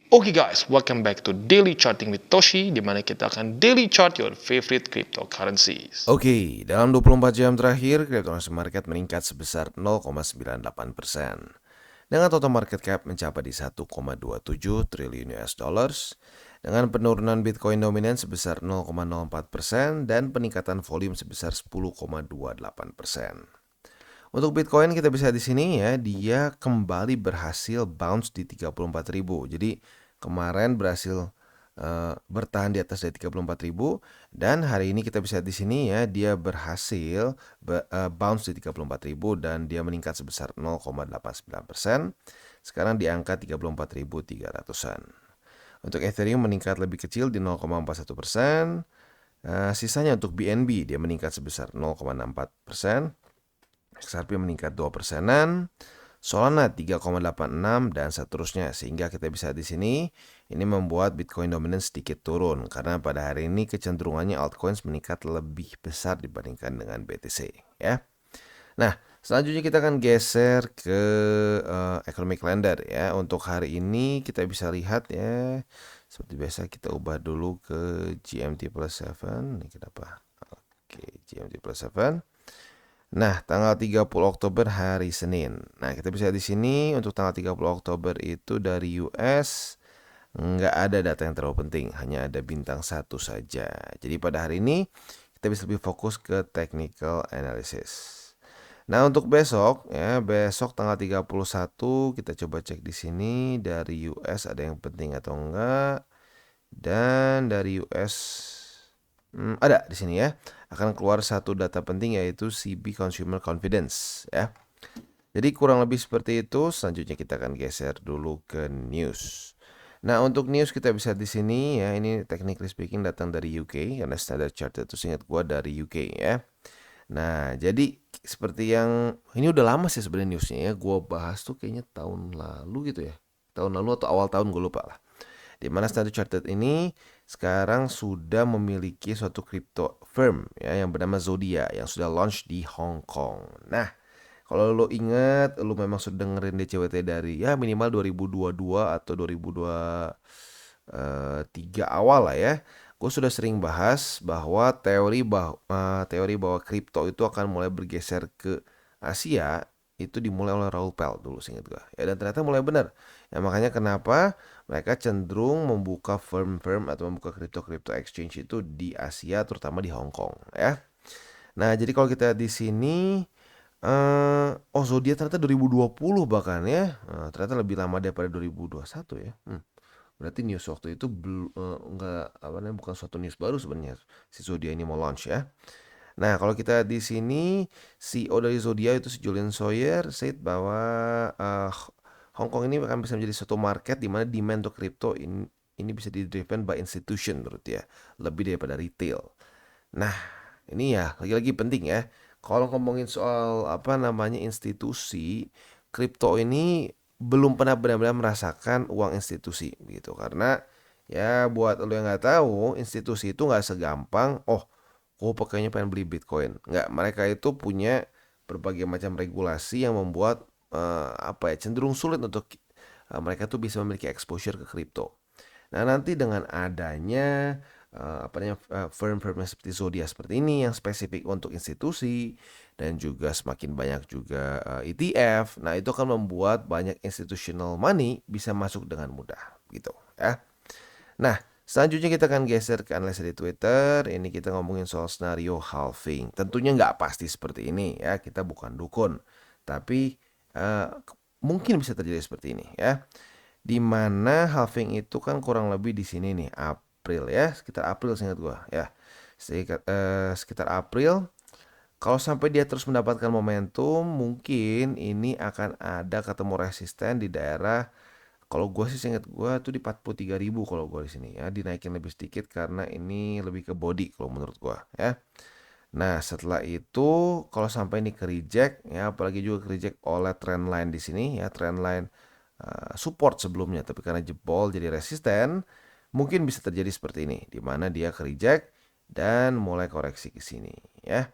Oke guys, welcome back to Daily Charting with Toshi, di mana kita akan daily chart your favorite cryptocurrencies. Oke, dalam 24 jam terakhir, cryptocurrency market meningkat sebesar 0,98%. Dengan total market cap mencapai di 1,27 triliun US dollars, dengan penurunan Bitcoin dominan sebesar 0,04% dan peningkatan volume sebesar 10,28%. Untuk Bitcoin kita bisa di sini ya, dia kembali berhasil bounce di 34.000. Jadi kemarin berhasil bertahan di atas dari 34.000 dan hari ini kita bisa di sini ya, dia berhasil bounce di 34.000 dan dia meningkat sebesar 0,89%. Sekarang di angka 34.300-an. Untuk Ethereum meningkat lebih kecil di 0,41%. Sisanya untuk BNB dia meningkat sebesar 0,64%. XRP meningkat 2%-an, Solana 3,86 dan seterusnya, sehingga kita bisa di sini ini membuat Bitcoin dominan sedikit turun karena pada hari ini kecenderungannya altcoins meningkat lebih besar dibandingkan dengan BTC ya. Nah, selanjutnya kita akan geser ke economic calendar ya. Untuk hari ini kita bisa lihat ya, seperti biasa kita ubah dulu ke GMT plus 7. Ini kenapa? Oke, GMT plus 7. Nah, tanggal 30 Oktober hari Senin. Nah, kita bisa di sini untuk tanggal 30 Oktober itu dari US nggak ada data yang terlalu penting, hanya ada bintang satu saja. Jadi pada hari ini kita bisa lebih fokus ke technical analysis. Nah, untuk besok ya, besok tanggal 31 kita coba cek di sini dari US ada yang penting atau enggak. Dan dari US ada di sini ya. Akan keluar satu data penting yaitu CB Consumer Confidence ya. Jadi kurang lebih seperti itu. Selanjutnya kita akan geser dulu ke news. Nah, untuk news kita bisa di sini ya. Ini technically speaking datang dari UK karena Standard Chartered itu seingat gua dari UK ya. Nah, jadi seperti yang ini udah lama sih sebenarnya newsnya ya. Gua bahas tuh kayaknya tahun lalu gitu ya. Tahun lalu atau awal tahun gue lupa lah. Di mana Standard Chartered ini sekarang sudah memiliki suatu crypto firm ya yang bernama Zodia yang sudah launch di Hong Kong. Nah, kalau lo ingat, lo memang sudah dengerin DCWT dari ya minimal 2022 atau 2023 awal lah ya. Gue sudah sering bahas bahwa teori bahwa kripto itu akan mulai bergeser ke Asia itu dimulai oleh Raoul Pal dulu seingat gue. Ya dan ternyata mulai benar. Ya makanya kenapa mereka cenderung membuka firm-firm atau membuka crypto exchange itu di Asia terutama di Hong Kong ya. Nah, jadi kalau kita di sini oh Zodiac ternyata 2020 bahkan ya. Ternyata lebih lama daripada 2021 ya. Berarti news waktu itu enggak apa namanya bukan suatu news baru sebenarnya si Zodiac ini mau launch ya. Nah, kalau kita di sini CEO dari Zodiac itu si Julian Sawyer said bahwa Hong Kong ini akan bisa menjadi suatu market di mana demand untuk kripto ini bisa di-driven by institution menurut dia, lebih daripada retail. Nah, ini ya lagi-lagi penting ya. Kalau ngomongin soal apa namanya institusi, kripto ini belum pernah benar-benar merasakan uang institusi gitu karena ya buat lo yang nggak tahu institusi itu nggak segampang oh pakainya pengen beli Bitcoin nggak, mereka itu punya berbagai macam regulasi yang membuat apa ya cenderung sulit untuk mereka tuh bisa memiliki exposure ke kripto. Nah, nanti dengan adanya apa namanya firm-firm seperti Zodiac seperti ini yang spesifik untuk institusi dan juga semakin banyak juga ETF. Nah, itu akan membuat banyak institutional money bisa masuk dengan mudah gitu ya. Nah, selanjutnya kita akan geser ke analisa di Twitter. Ini kita ngomongin soal scenario halving. Tentunya nggak pasti seperti ini ya. Kita bukan dukun, tapi uh, mungkin bisa terjadi seperti ini ya. Di mana halving itu kan kurang lebih di sini nih April ya, sekitar April seingat gua ya. Sekitar April. Kalau sampai dia terus mendapatkan momentum, mungkin ini akan ada ketemu resisten di daerah. Kalau gue sih ingat gue tuh di 43.000 kalau gue di sini ya, dinaikin lebih sedikit karena ini lebih ke body kalau menurut gue ya. Nah, setelah itu kalau sampai ini ke reject ya, apalagi juga ke reject oleh trendline di sini ya, trendline support sebelumnya tapi karena jebol jadi resisten, mungkin bisa terjadi seperti ini di mana dia ke reject dan mulai koreksi ke sini ya.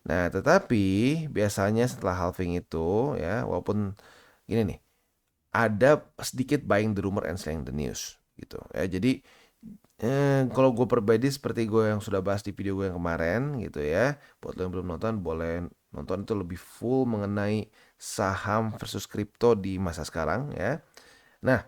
Nah, tetapi biasanya setelah halving itu ya, walaupun gini nih, ada sedikit buying the rumor and selling the news gitu ya. Jadi kalau gue pribadi seperti gue yang sudah bahas di video gue yang kemarin gitu ya, buat lo yang belum nonton boleh nonton, itu lebih full mengenai saham versus kripto di masa sekarang ya. Nah,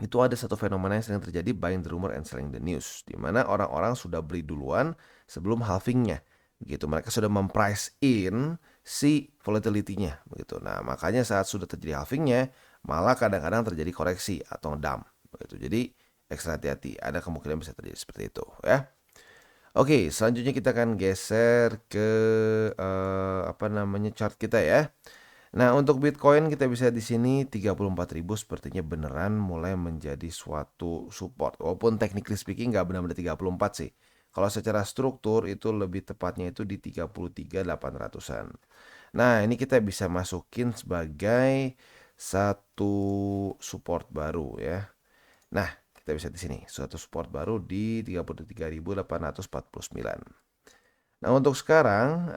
itu ada satu fenomena yang sering terjadi, buying the rumor and selling the news, di mana orang-orang sudah beli duluan sebelum halvingnya gitu. Mereka sudah memprice in si volatility-nya begitu. Nah, makanya saat sudah terjadi halvingnya malah kadang-kadang terjadi koreksi atau dump begitu. Jadi ekstra hati-hati, ada kemungkinan bisa terjadi seperti itu ya. Oke, selanjutnya kita akan geser ke chart kita ya. Nah, untuk Bitcoin kita bisa di sini 34.000 sepertinya beneran mulai menjadi suatu support. Walaupun technically speaking nggak benar-benar 34 sih. Kalau secara struktur itu lebih tepatnya itu di 33.800-an. Nah, ini kita bisa masukin sebagai satu support baru ya. Nah, kita bisa di sini suatu support baru di 33.849. Nah, untuk sekarang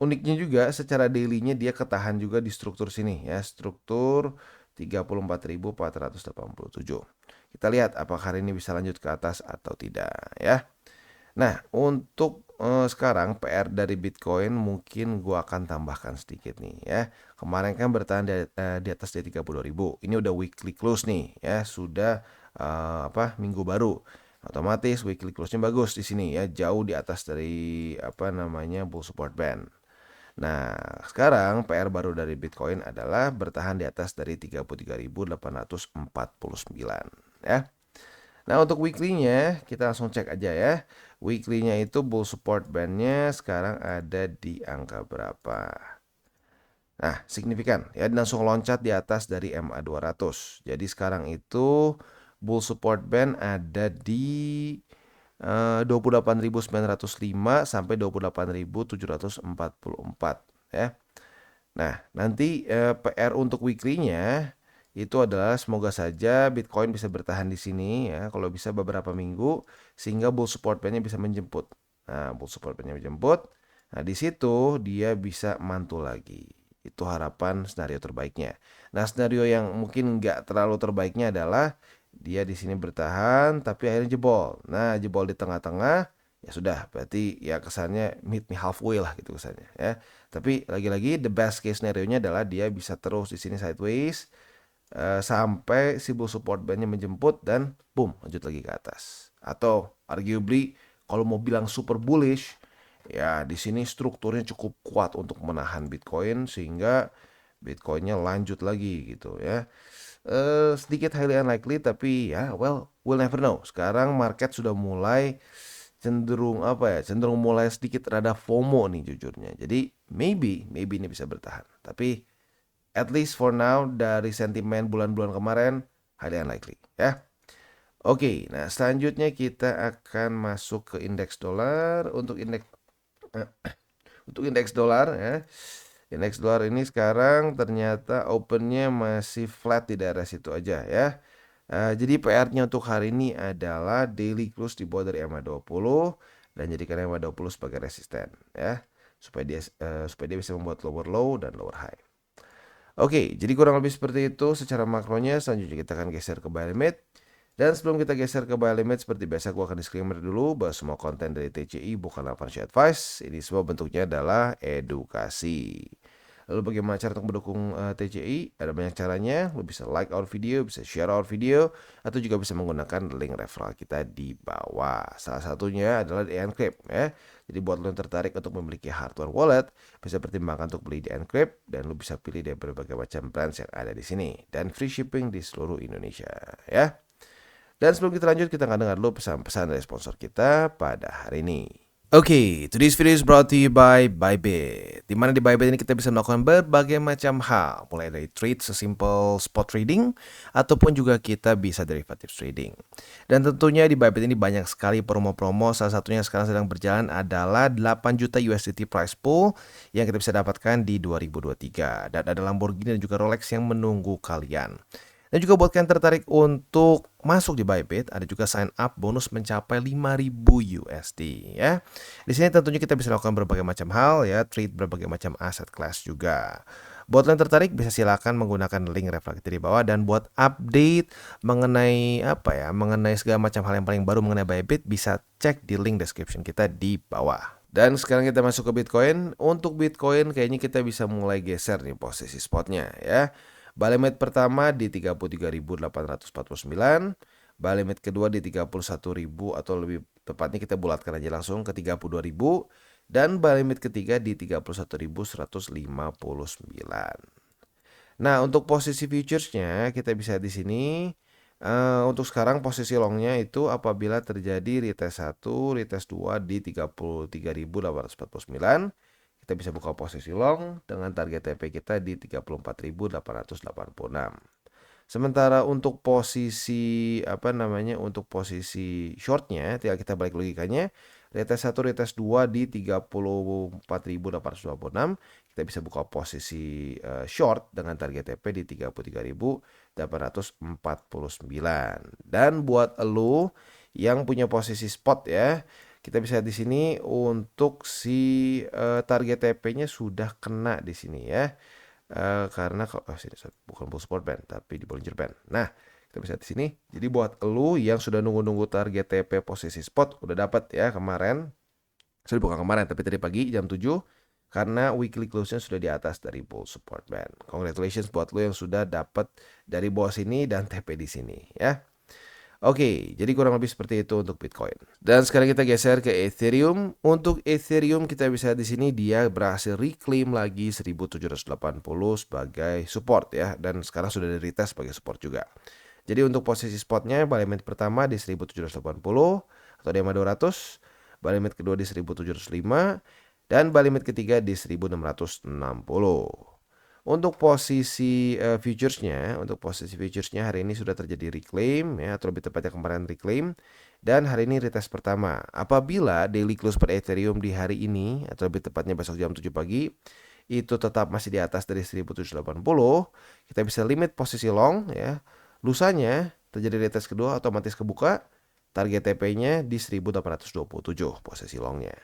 uniknya juga secara daily-nya dia ketahan juga di struktur sini ya, struktur 34.487. Kita lihat apakah hari ini bisa lanjut ke atas atau tidak ya. Nah, untuk sekarang PR dari Bitcoin mungkin gua akan tambahkan sedikit nih ya. Kemarin kan bertahan di atas di 32.000. Ini udah weekly close nih ya, sudah minggu baru. Otomatis weekly close-nya bagus di sini ya, jauh di atas dari bull support band. Nah, sekarang PR baru dari Bitcoin adalah bertahan di atas dari 33.849 ya. Nah, untuk weekly-nya kita langsung cek aja ya. Weekly-nya itu bull support band-nya sekarang ada di angka berapa? Nah, signifikan ya, langsung loncat di atas dari MA200. Jadi sekarang itu bull support band ada di 28.905 sampai 28.744 ya. Nah, nanti PR untuk weekly-nya itu adalah semoga saja Bitcoin bisa bertahan di sini ya, kalau bisa beberapa minggu sehingga bull support band-nya bisa menjemput. Nah, bull support band-nya menjemput. Nah, di situ dia bisa mantul lagi. Itu harapan skenario terbaiknya. Nah, skenario yang mungkin nggak terlalu terbaiknya adalah dia di sini bertahan tapi akhirnya jebol. Nah, jebol di tengah-tengah ya sudah, berarti ya kesannya meet me halfway lah gitu kesannya ya. Tapi lagi-lagi the best case scenario-nya adalah dia bisa terus di sini sideways sampai si bull support band-nya menjemput dan boom lanjut lagi ke atas. Atau arguably kalau mau bilang super bullish ya di sini strukturnya cukup kuat untuk menahan Bitcoin sehingga Bitcoin-nya lanjut lagi gitu ya. Sedikit highly unlikely tapi ya we'll never know. Sekarang market sudah mulai cenderung cenderung mulai sedikit rada FOMO nih jujurnya. Jadi maybe ini bisa bertahan. Tapi at least for now dari sentimen bulan-bulan kemarin highly unlikely ya. Oke, nah selanjutnya kita akan masuk ke indeks dolar. Untuk indeks dolar ya. Indeks dolar ini sekarang ternyata opennya masih flat di daerah situ aja ya. Jadi PR-nya untuk hari ini adalah daily close di bawah dari MA20 dan jadikan MA20 sebagai resisten ya. Supaya dia bisa membuat lower low dan lower high. Oke, jadi kurang lebih seperti itu secara makronya. Selanjutnya kita akan geser ke buy limit. Dan sebelum kita geser ke buy limit, seperti biasa gue akan disclaimer dulu bahwa semua konten dari TCI bukanlah financial advice. Ini semua bentuknya adalah edukasi. Lalu bagaimana cara untuk mendukung TCI? Ada banyak caranya. Lo bisa like our video, bisa share our video, atau juga bisa menggunakan link referral kita di bawah. Salah satunya adalah di Encrypt ya. Jadi buat lo yang tertarik untuk memiliki hardware wallet, bisa pertimbangkan untuk beli di Encrypt dan lo bisa pilih dari berbagai macam brands yang ada di sini dan free shipping di seluruh Indonesia ya. Dan sebelum kita lanjut, kita akan dengar dulu pesan-pesan dari sponsor kita pada hari ini. Oke, today's video is brought to you by Bybit. Dimana di Bybit ini kita bisa melakukan berbagai macam hal, mulai dari trade sesimpel spot trading, ataupun juga kita bisa derivative trading. Dan tentunya di Bybit ini banyak sekali promo-promo, salah satunya sekarang sedang berjalan adalah 8 juta USDT prize pool yang kita bisa dapatkan di 2023. Dan ada Lamborghini dan juga Rolex yang menunggu kalian. Dan juga buat kalian tertarik untuk masuk di Bybit, ada juga sign up bonus mencapai 5.000 USD ya. Di sini tentunya kita bisa lakukan berbagai macam hal ya, trade berbagai macam aset class juga. Buat yang tertarik bisa silakan menggunakan link reflektif di bawah, dan buat update mengenai mengenai segala macam hal yang paling baru mengenai Bybit bisa cek di link description kita di bawah. Dan sekarang kita masuk ke Bitcoin. Untuk Bitcoin kayaknya kita bisa mulai geser nih posisi spotnya ya. Buy limit pertama di 33.849, buy limit kedua di 31.000, atau lebih tepatnya kita bulatkan aja langsung ke 32.000, dan buy limit ketiga di 31.159. Nah, untuk posisi futuresnya kita bisa di sini. Untuk sekarang posisi longnya itu apabila terjadi retest 1, retest 2 di 33.849, kita bisa buka posisi long dengan target TP kita di 34.886. Sementara untuk posisi untuk posisi shortnya, tinggal kita balik logikanya. Retest 1, retest 2 di 34.826, kita bisa buka posisi short dengan target TP di 33.849. Dan buat elu yang punya posisi spot ya, kita bisa di sini untuk si target TP-nya sudah kena di sini ya. Karena sini bukan bull support band tapi di Bollinger Band. Nah, kita bisa di sini. Jadi buat elu yang sudah nunggu-nunggu target TP posisi spot udah dapat ya kemarin. Sudah bukan kemarin tapi tadi pagi jam 7, karena weekly close-nya sudah di atas dari bull support band. Congratulations buat lo yang sudah dapat dari bawah sini dan TP di sini ya. Oke, jadi kurang lebih seperti itu untuk Bitcoin. Dan sekarang kita geser ke Ethereum. Untuk Ethereum kita bisa di sini dia berhasil reclaim lagi 1780 sebagai support ya, dan sekarang sudah di retest sebagai support juga. Jadi untuk posisi spotnya, buy limit pertama di 1780 atau di 200, buy limit kedua di 1705, dan buy limit ketiga di 1660. Untuk posisi futuresnya hari ini sudah terjadi reclaim ya, atau lebih tepatnya kemarin reclaim, dan hari ini retest pertama. Apabila daily close per Ethereum di hari ini atau lebih tepatnya besok jam 7 pagi itu tetap masih di atas dari 1780, kita bisa limit posisi long ya. Lusanya terjadi retest kedua otomatis kebuka, target TP-nya di 1827 posisi longnya.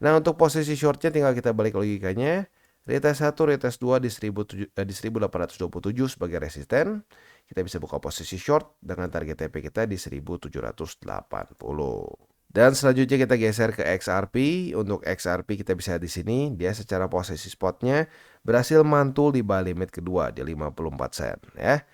Nah, untuk posisi shortnya tinggal kita balik logikanya. Retest 1, retest 2 di 1827 sebagai resisten. Kita bisa buka posisi short dengan target TP kita di 1780. Dan selanjutnya kita geser ke XRP. Untuk XRP kita bisa di sini, dia secara posisi spotnya berhasil mantul di buy limit kedua di 54 sen ya.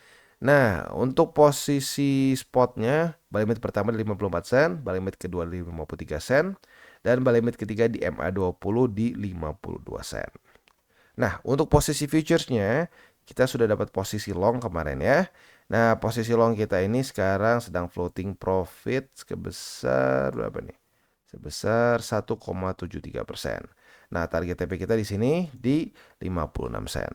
Nah, untuk posisi spotnya, buy limit pertama di 54 sen, buy limit kedua di 53 sen, dan buy limit ketiga di MA20 di 52 sen. Nah, untuk posisi futuresnya, kita sudah dapat posisi long kemarin ya. Nah, posisi long kita ini sekarang sedang floating profit sebesar berapa nih? Sebesar 1,73%. Nah, target TP kita di sini di 56 sen.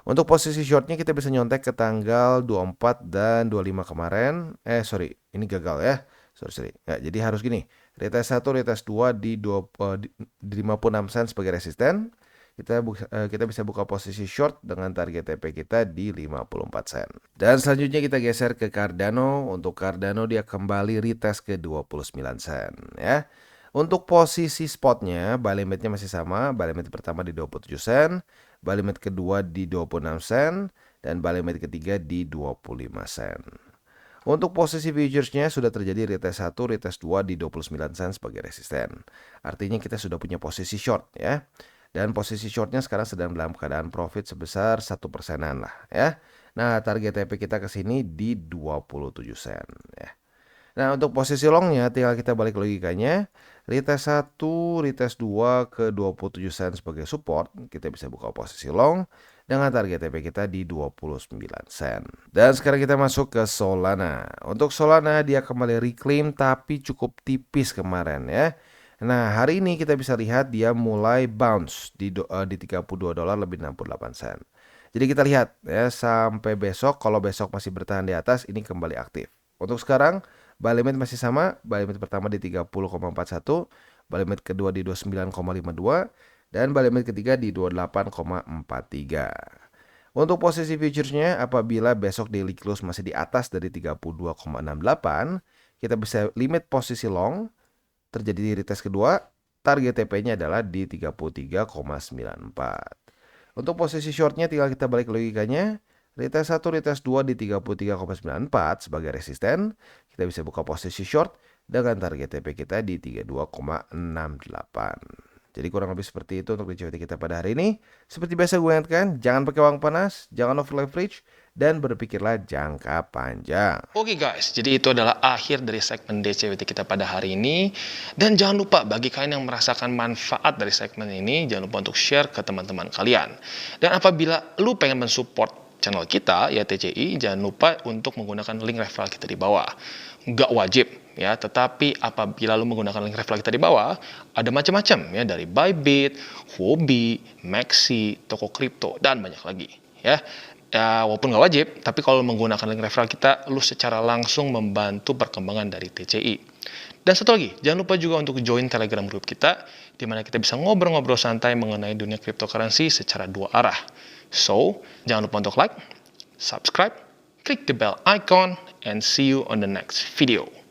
Untuk posisi shortnya kita bisa nyontek ke tanggal 24 dan 25 kemarin. Ini gagal ya. Sorry. Ya, jadi harus gini. Retest 1, retest 2 di 56 sen sebagai resisten. Kita bisa buka posisi short dengan target TP kita di 54 sen. Dan selanjutnya kita geser ke Cardano. Untuk Cardano dia kembali retest ke 29 sen ya. Untuk posisi spotnya, buy limitnya masih sama. Buy limit pertama di 27 sen, buy limit kedua di 26 sen, dan buy limit ketiga di 25 sen. Untuk posisi futuresnya sudah terjadi retest 1, retest 2 di 29 sen sebagai resisten. Artinya kita sudah punya posisi short ya. Dan posisi shortnya sekarang sedang dalam keadaan profit sebesar 1%-an lah ya. Nah, target TP kita ke sini di 27 sen ya. Nah, untuk posisi longnya tinggal kita balik logikanya. Retest 1, retest 2 ke 27 sen sebagai support. Kita bisa buka posisi long dengan target TP kita di 29 sen. Dan sekarang kita masuk ke Solana. Untuk Solana dia kembali reclaim tapi cukup tipis kemarin ya. Nah, hari ini kita bisa lihat dia mulai bounce di $32 lebih 68 sen. Jadi kita lihat ya sampai besok, kalau besok masih bertahan di atas ini kembali aktif. Untuk sekarang buy limit masih sama, buy limit pertama di 30,41, buy limit kedua di 29,52, dan buy limit ketiga di 28,43. Untuk posisi futuresnya apabila besok daily close masih di atas dari 32,68, kita bisa limit posisi long. Terjadi di retest kedua, target TP-nya adalah di 33,94. Untuk posisi shortnya tinggal kita balik logikanya. Retest 1, retest 2 di 33,94 sebagai resisten. Kita bisa buka posisi short dengan target TP kita di 32,68. Jadi kurang lebih seperti itu untuk DCWT kita pada hari ini. Seperti biasa gue ingatkan, jangan pakai uang panas, jangan over leverage, dan berpikirlah jangka panjang. Oke guys, jadi itu adalah akhir dari segmen DCWT kita pada hari ini. Dan jangan lupa bagi kalian yang merasakan manfaat dari segmen ini, jangan lupa untuk share ke teman-teman kalian. Dan apabila lu pengen mensupport channel kita, ya TCI, jangan lupa untuk menggunakan link referral kita di bawah. Nggak wajib, ya, tetapi apabila lu menggunakan link referral kita di bawah, ada macam-macam ya, dari Bybit, Huobi, Maxi, toko kripto, dan banyak lagi ya. Ya, walaupun nggak wajib, tapi kalau menggunakan link referral kita, lu secara langsung membantu perkembangan dari TCI. Dan satu lagi, jangan lupa juga untuk join Telegram group kita, di mana kita bisa ngobrol-ngobrol santai mengenai dunia cryptocurrency secara dua arah. So, jangan lupa untuk like, subscribe, click the bell icon, and see you on the next video.